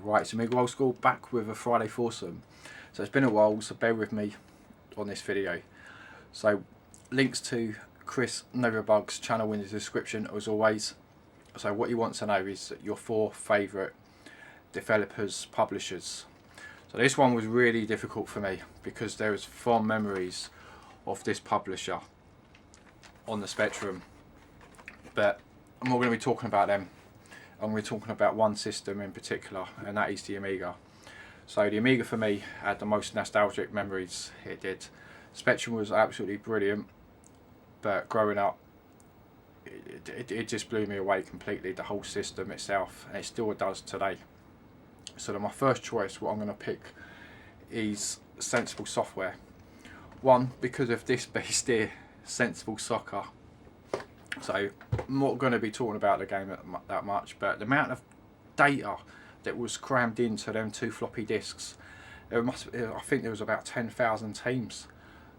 Right, it's Amiga Old School back with a Friday Foursome. So it's been a while, so bear with me on this video. So links to Chris Novabug's channel in the description as always. So what you want to know is your 4 favourite developers, publishers. So this one was really difficult for me because there was fond memories of this publisher on the Spectrum, but I'm not going to be talking about them. I'm going to be talking about one system in particular, and that is the Amiga. So the Amiga for me had the most nostalgic memories. It did. Spectrum was absolutely brilliant, but growing up it just blew me away completely, the whole system itself, and it still does today. So my first choice, what I'm going to pick, is Sensible Software. One, because of this beast here, Sensible Soccer. So I'm not going to be talking about the game that much, but the amount of data that was crammed into them 2 floppy disks, I think there was about 10,000 teams,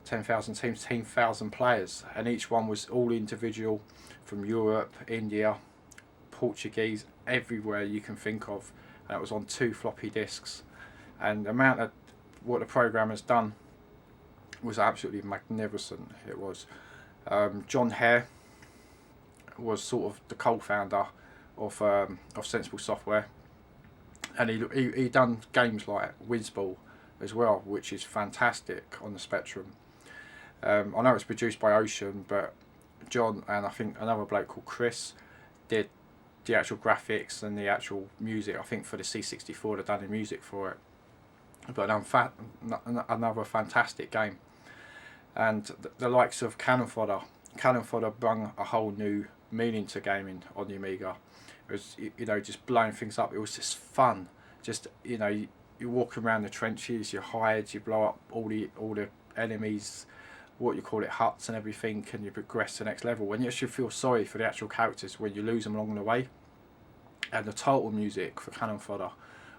10,000 players, and each one was all individual, from Europe, India, Portuguese, everywhere you can think of, and it was on 2 floppy disks. And the amount of what the programmers done was absolutely magnificent. It was. John Hare was sort of the co-founder of Sensible Software, and he done games like Whizball as well, which is fantastic on the Spectrum. I know it's produced by Ocean, but John and I think another bloke called Chris did the actual graphics and the actual music. I think for the C64 they've done the music for it. But another fantastic game. And the likes of Cannon Fodder brought a whole new meaning to gaming on the Amiga. It was, you know, just blowing things up. It was just fun. Just, you know, you walk around the trenches, you hide, you blow up all the enemies, what you call it, huts and everything, and you progress to the next level. And you actually feel sorry for the actual characters when you lose them along the way. And the title music for Cannon Fodder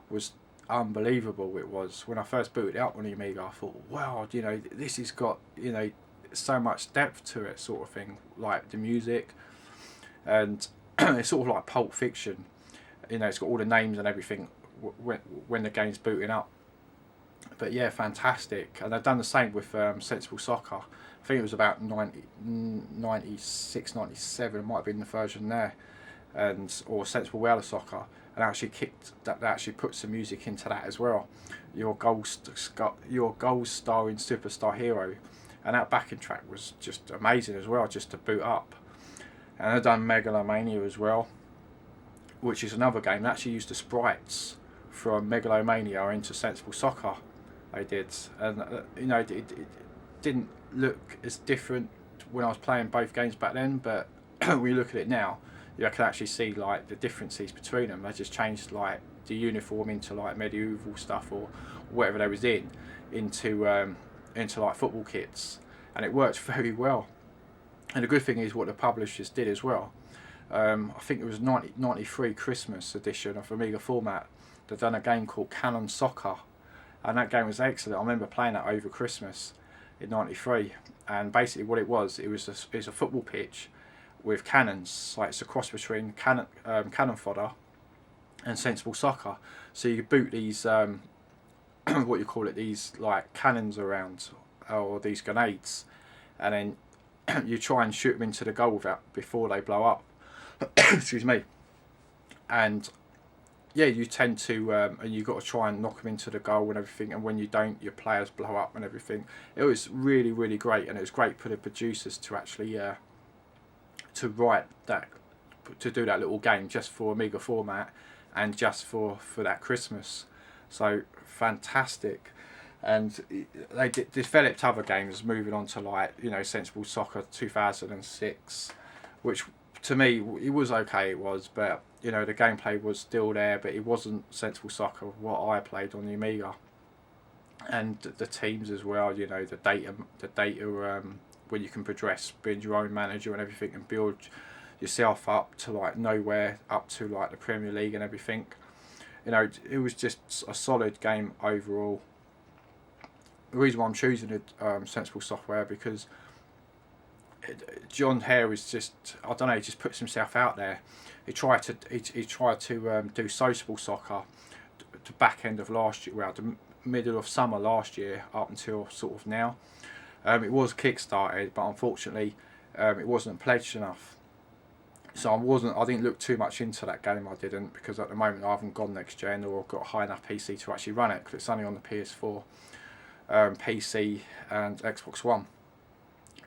was unbelievable. It was, when I first booted it up on the Amiga, I thought, wow, you know, this has got, you know, so much depth to it, sort of thing, like the music. And it's sort of like Pulp Fiction, you know, it's got all the names and everything when the game's booting up. But yeah, fantastic. And they've done the same with Sensible Soccer. I think it was about 96, 97, it might have been the version there, or Sensible Whaler Soccer, and actually actually put some music into that as well. Your goal starring superstar hero, and that backing track was just amazing as well, just to boot up. And they've done Megalomania as well, which is another game that actually used the sprites from Megalomania into Sensible Soccer. They did, and you know, it didn't look as different when I was playing both games back then, but when you look at it now, you can actually see like the differences between them. They just changed like the uniform into like medieval stuff or whatever they was into like football kits, and it worked very well. And the good thing is what the publishers did as well. I think it was 93 Christmas edition of Amiga format. They've done a game called Cannon Soccer, and that game was excellent. I remember playing that over Christmas in '93, and basically what it was a football pitch with cannons. Like it's a cross between Cannon Fodder and Sensible Soccer. So you boot these what you call it, these like cannons around, or these grenades, and then you try and shoot them into the goal before they blow up. Excuse me. And yeah, you tend to, and you got to try and knock them into the goal and everything. And when you don't, your players blow up and everything. It was really, really great, and it was great for the producers to actually to write that, to do that little game just for Amiga format and just for that Christmas. So fantastic. And they developed other games, moving on to like, you know, Sensible Soccer 2006, which to me it was okay, but you know, the gameplay was still there, but it wasn't Sensible Soccer what I played on the Amiga. And the teams as well, you know, the data where you can progress, being your own manager and everything, and build yourself up to like nowhere, up to like the Premier League and everything. You know, it was just a solid game overall. The reason why I'm choosing Sensible Software, because John Hare is just, I don't know, he just puts himself out there. He tried to do sociable soccer, the back end of last year, well, the middle of summer last year up until sort of now. It was kickstarted, but unfortunately it wasn't pledged enough. So I didn't look too much into that game, I didn't, because at the moment I haven't gone next gen or got a high enough PC to actually run it, because it's only on the PS4, PC and Xbox One.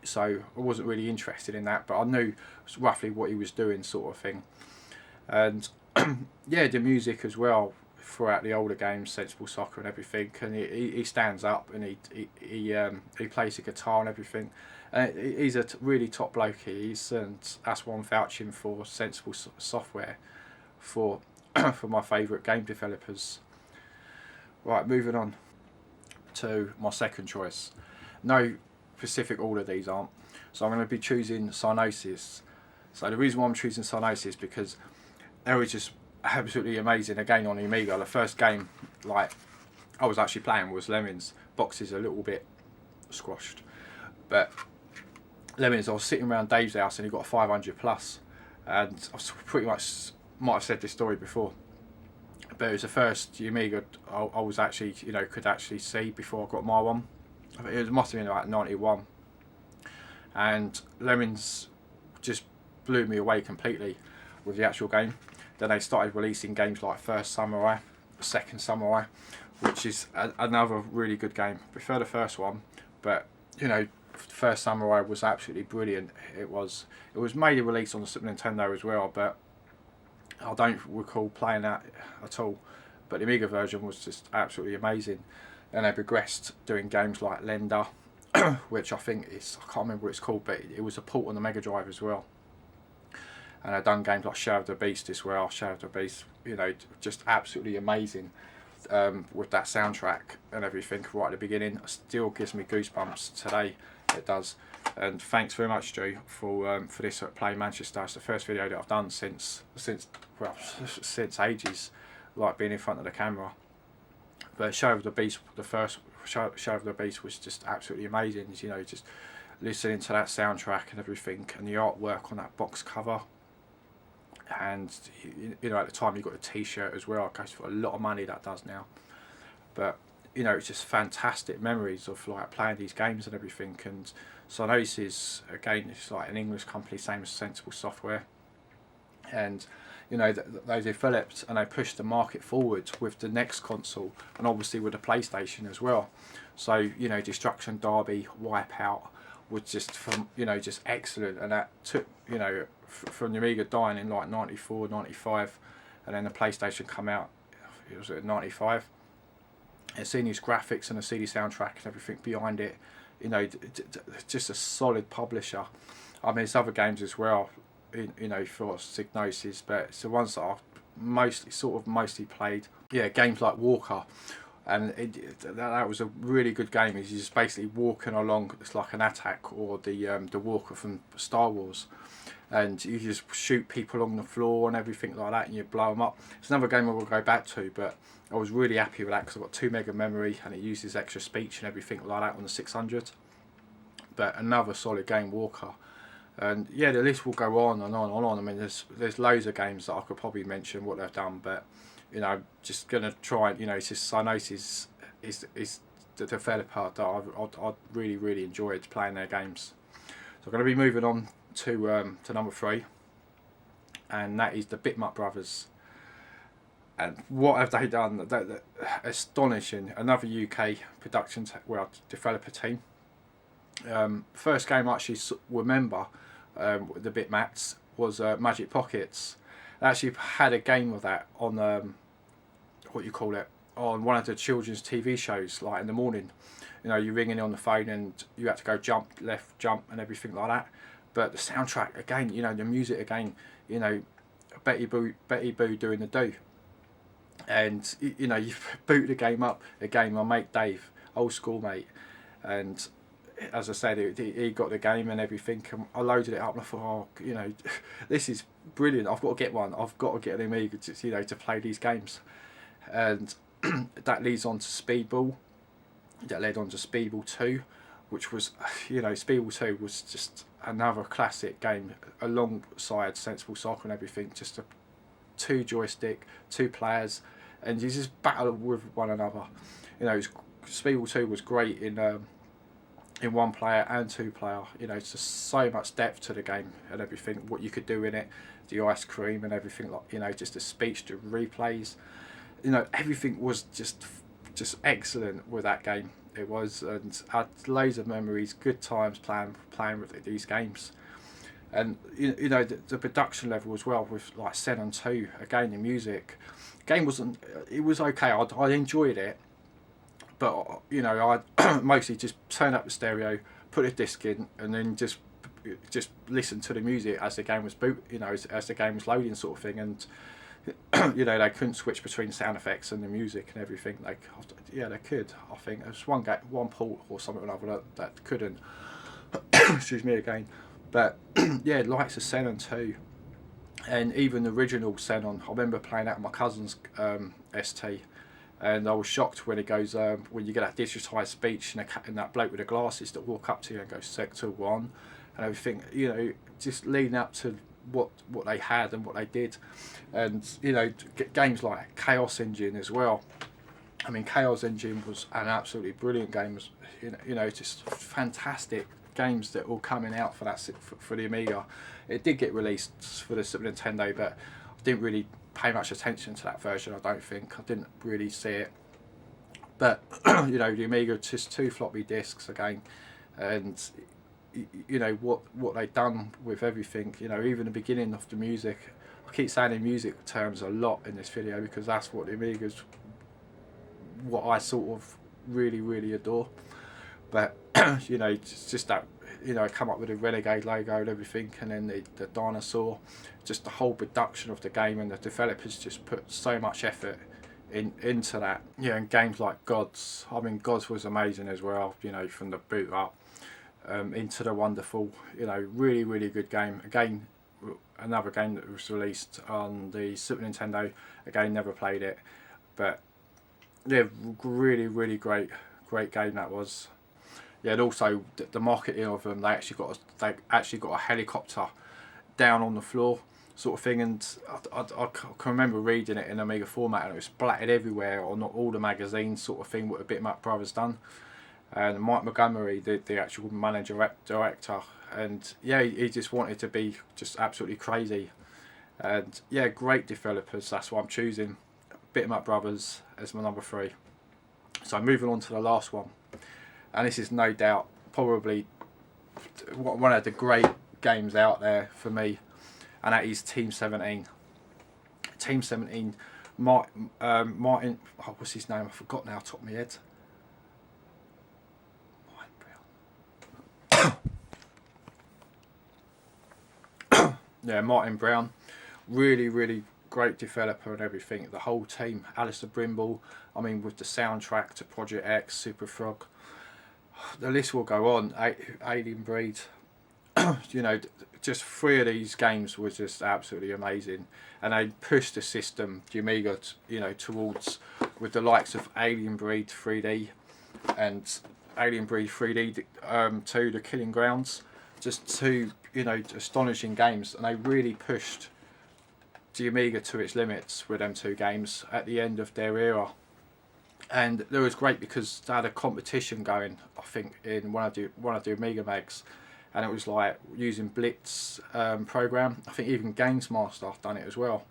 So I wasn't really interested in that, but I knew roughly what he was doing, sort of thing. And yeah, the music as well throughout the older games, Sensible Soccer and everything, and he stands up and he plays the guitar and everything. He's a really top bloke. And that's why I'm vouching for Sensible Software for for my favourite game developers. Right, moving on to my second choice. No specific order these aren't, so I'm going to be choosing Psygnosis. So the reason why I'm choosing Psygnosis is because they were just absolutely amazing. Again, on the Amiga, the first game like I was actually playing was Lemmings. Boxes a little bit squashed, but Lemmings, I was sitting around Dave's house and he got a 500 plus, and I was pretty much, might have said this story before, but it was the first Amiga I was actually, you know, could actually see before I got my one. It must have been about 91, and Lemmings just blew me away completely with the actual game. Then they started releasing games like First Samurai, Second Samurai, which is another really good game. I prefer the first one, but you know, First Samurai was absolutely brilliant. It was made a release on the Super Nintendo as well, but I don't recall playing that at all. But the Amiga version was just absolutely amazing. And they progressed doing games like Lender, which I think is, I can't remember what it's called, but it was a port on the Mega Drive as well. And I've done games like Shadow of the Beast as well. Shadow of the Beast, you know, just absolutely amazing with that soundtrack and everything right at the beginning. It still gives me goosebumps today. It does. And thanks very much, Drew, for this at Play Manchester. It's the first video that I've done since ages, like being in front of the camera. But Shadow of the Beast, the first Shadow of the Beast was just absolutely amazing. You know, just listening to that soundtrack and everything, and the artwork on that box cover. And you know, at the time you got a T-shirt as well. It goes for a lot of money, that does now. But you know, it's just fantastic memories of like playing these games and everything. And Psygnosis, again, it's like an English company, same as Sensible Software. And you know, they developed and they pushed the market forward with the next console, and obviously with the PlayStation as well. So you know, Destruction Derby, Wipeout was just just excellent, and that took, you know, from the Amiga dying in like 94, 95, and then the PlayStation come out, it was at 95. And seeing these graphics and the CD soundtrack and everything behind it, you know, just a solid publisher. I mean, there's other games as well, you know, for Psygnosis, but it's the ones that I've mostly played. Yeah, games like Walker, and that was a really good game. You're just basically walking along, it's like an attack, or the Walker from Star Wars, and you just shoot people on the floor and everything like that, and you blow them up. It's another game I will go back to, but I was really happy with that because I've got 2 meg of memory and it uses extra speech and everything like that on the 600. But another solid game, Walker. And yeah, the list will go on and on and on. I mean, there's loads of games that I could probably mention what they've done, but you know, I'm just gonna try and, you know, it's just Psygnosis is the developer that I really enjoyed playing their games. So I'm gonna be moving on to number 3, and that is the Bitmut Brothers. And what have they done? They're astonishing. Another UK production, developer team. First game I actually remember the Bitmats was Magic Pockets. I actually had a game of that on on one of the children's TV shows, like in the morning. You know, you're ringing on the phone and you had to go jump, left, jump, and everything like that. But the soundtrack again, you know, the music again, you know, Betty Boo doing the do. And you know, you boot the game up again. My mate Dave, old school mate, and as I said, he got the game and everything. And I loaded it up and I thought, oh, you know, this is brilliant. I've got to get one. I've got to get an Amiga to, you know, to play these games. And that leads on to Speedball. That led on to Speedball 2, which was, you know, Speedball 2 was just another classic game alongside Sensible Soccer and everything. Just a 2 joystick, 2 players, and you just battle with one another. You know, Spiegel 2 was great in one player and two player. You know, it's just so much depth to the game and everything, what you could do in it, the ice cream and everything, like, you know, just the speech, the replays, you know, everything was just excellent with that game. It was, and I had loads of memories, good times playing with these games. And you know, the production level as well, with like Xenon 2, again, the music, game wasn't, it was okay, I enjoyed it, but you know, I mostly just turn up the stereo, put a disc in, and then just listen to the music as the game was you know, as the game was loading, sort of thing. And you know, they couldn't switch between sound effects and the music and everything. Like, yeah, they could. I think there was one port or something or other that couldn't. Excuse me again. But yeah, likes of Xenon 2, and even the original Xenon. I remember playing that with my cousin's ST, and I was shocked when it goes, when you get that digitised speech and that bloke with the glasses that walk up to you and goes Sector 1 and everything. You know, just leading up to what they had and what they did. And you know, games like Chaos Engine as well. I mean, Chaos Engine was an absolutely brilliant game. You know, just fantastic games that were coming out for for the Amiga. It did get released for the Super Nintendo, but I didn't really pay much attention to that version. I don't think I didn't really see it. But you know, the Amiga, just 2 floppy disks again, and you know what they've done with everything. You know, even the beginning of the music. I keep saying in music terms a lot in this video because that's what the Amiga's, what I sort of really adore. But you know, just that, you know, come up with a Renegade logo and everything, and then the dinosaur, just the whole production of the game, and the developers just put so much effort into that. Yeah, and games like Gods. I mean, Gods was amazing as well. You know, from the boot up into the wonderful. You know, really good game. Again, another game that was released on the Super Nintendo. Again, never played it, but yeah, really great game that was. Yeah, and also the marketing of them, they actually got a helicopter down on the floor, sort of thing. And I can remember reading it in Amiga format, and it was splattered everywhere on all the magazines, sort of thing, what the Bitmap brothers done. And Mike Montgomery, the actual manager director, and yeah, he just wanted to be just absolutely crazy. And yeah, great developers. That's why I'm choosing Bitmap brothers as my number 3. So moving on to the last one. And this is no doubt probably one of the great games out there for me, and that is Team 17. Team 17, Martin, oh, what's his name? I forgot now, top of my head. Martin Brown. Yeah, Martin Brown, really great developer and everything. The whole team, Alistair Brimble. I mean, with the soundtrack to Project X, Super Frog. The list will go on. Alien Breed. You know, just 3 of these games was just absolutely amazing, and they pushed the system, the Amiga, you know, towards, with the likes of Alien Breed 3D and Alien Breed 3D 2, The Killing Grounds. Just 2, you know, astonishing games, and they really pushed the Amiga to its limits with them 2 games at the end of their era. And it was great because they had a competition going, I think, in one of the Amiga mags, and it was like using Blitz program. I think even Games Master done it as well.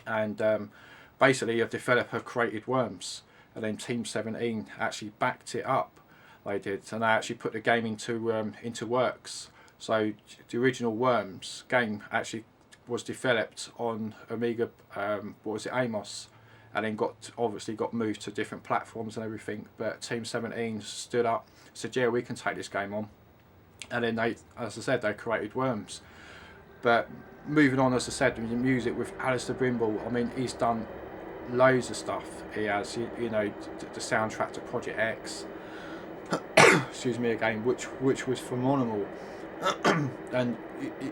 And basically, a developer created Worms, and then Team 17 actually backed it up. They did, and they actually put the game into works. So the original Worms game actually was developed on Amiga. What was it, Amos? And then obviously got moved to different platforms and everything. But Team 17 stood up, said, yeah, we can take this game on. And then they, as I said, they created Worms. But moving on, as I said, with the music with Alistair Brimble, I mean, he's done loads of stuff. He has, you know, the soundtrack to Project X, excuse me again, which was phenomenal. And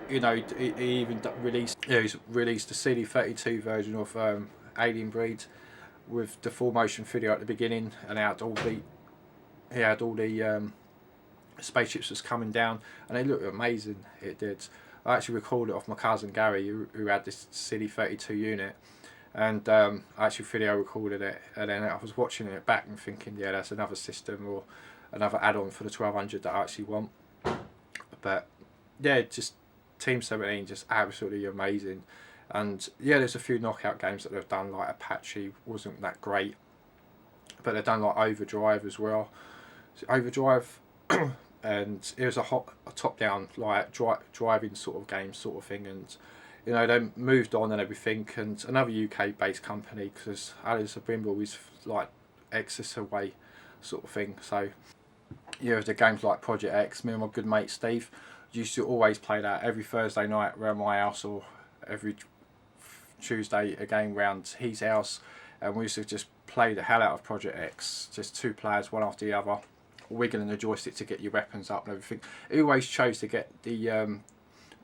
you know, he even released, he's released the CD32 version of Alien Breed with the full motion video at the beginning, and he had all the spaceships was coming down, and they looked amazing. It did. I actually recorded it off my cousin Gary, who had this CD32 unit, and I actually video recorded it, and then I was watching it back and thinking, yeah, that's another system or another add-on for the 1200 that I actually want. But yeah, just Team 17 just absolutely amazing. And yeah, there's a few knockout games that they've done, like Apache wasn't that great, but they've done like Overdrive as well. So Overdrive and it was a top-down like driving sort of game sort of thing, and you know, they moved on and everything, and another UK based company, because Alice Brimble is like X's away sort of thing. So yeah, the games like Project X, me and my good mate Steve used to always play that every Thursday night around my house, or every Tuesday a game round his house, and we used to just play the hell out of Project X, just 2 players one after the other, wiggling the joystick to get your weapons up and everything. He always chose to get the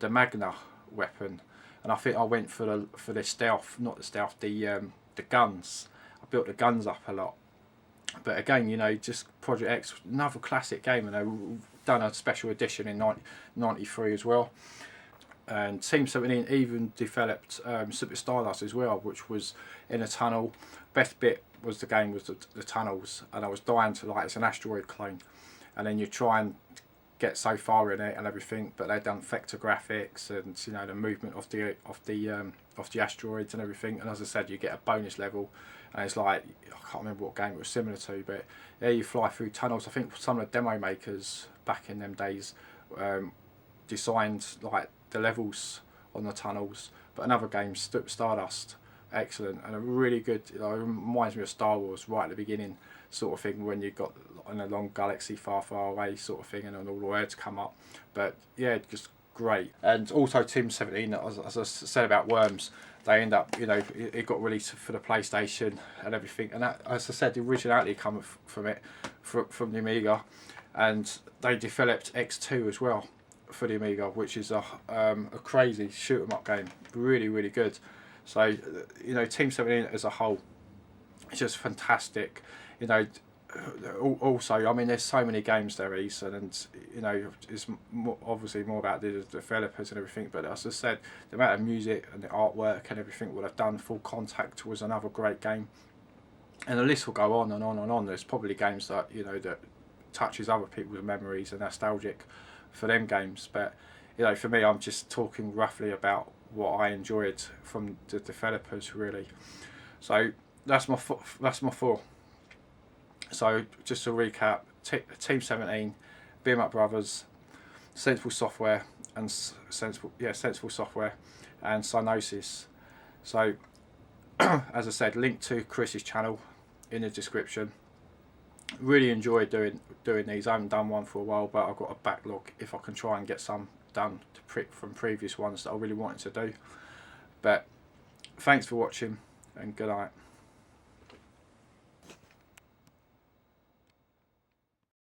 Magna weapon, and I think I went for the stealth, not the stealth, the guns. I built the guns up a lot. But again, you know, just Project X, another classic game, and they've done a special edition in 93 as well. And Team 17 even developed Super Stardust as well, which was in a tunnel. Best bit was the game was the tunnels, and I was dying to, like, it's an asteroid clone, and then you try and get so far in it and everything, but they've done vector graphics and, you know, the movement of the asteroids and everything. And as I said, you get a bonus level, and it's like, I can't remember what game it was similar to, but yeah, you fly through tunnels. I think some of the demo makers back in them days designed like the levels on the tunnels. But another game, Stardust, excellent, and a really good, you know, it reminds me of Star Wars right at the beginning sort of thing, when you got in a long galaxy far away sort of thing, and then all the words come up. But yeah, just great. And also Team 17, as I said about Worms, they end up, you know, it got released for the PlayStation and everything, and that, as I said, the originality come from it, from the Amiga, and they developed X2 as well for the Amiga, which is a crazy shoot 'em up game, really good. So, you know, Team 17 as a whole, it's just fantastic. You know, also, I mean, there's so many games there, Ethan, and you know, it's obviously more about the developers and everything. But as I said, the amount of music and the artwork and everything what I've done, Full Contact was another great game, and the list will go on and on and on. There's probably games that, you know, that touches other people's memories and nostalgic for them games. But you know, for me, I'm just talking roughly about what I enjoyed from the developers, really. So that's my 4. So just to recap, Team 17, Beam Up Brothers, Sensible Software, and Sensible Software, and Cyanosis. So as I said, link to Chris's channel in the description. Really enjoyed doing these. I haven't done one for a while, but I've got a backlog if I can try and get some done from previous ones that I really wanted to do. But thanks for watching, and good night.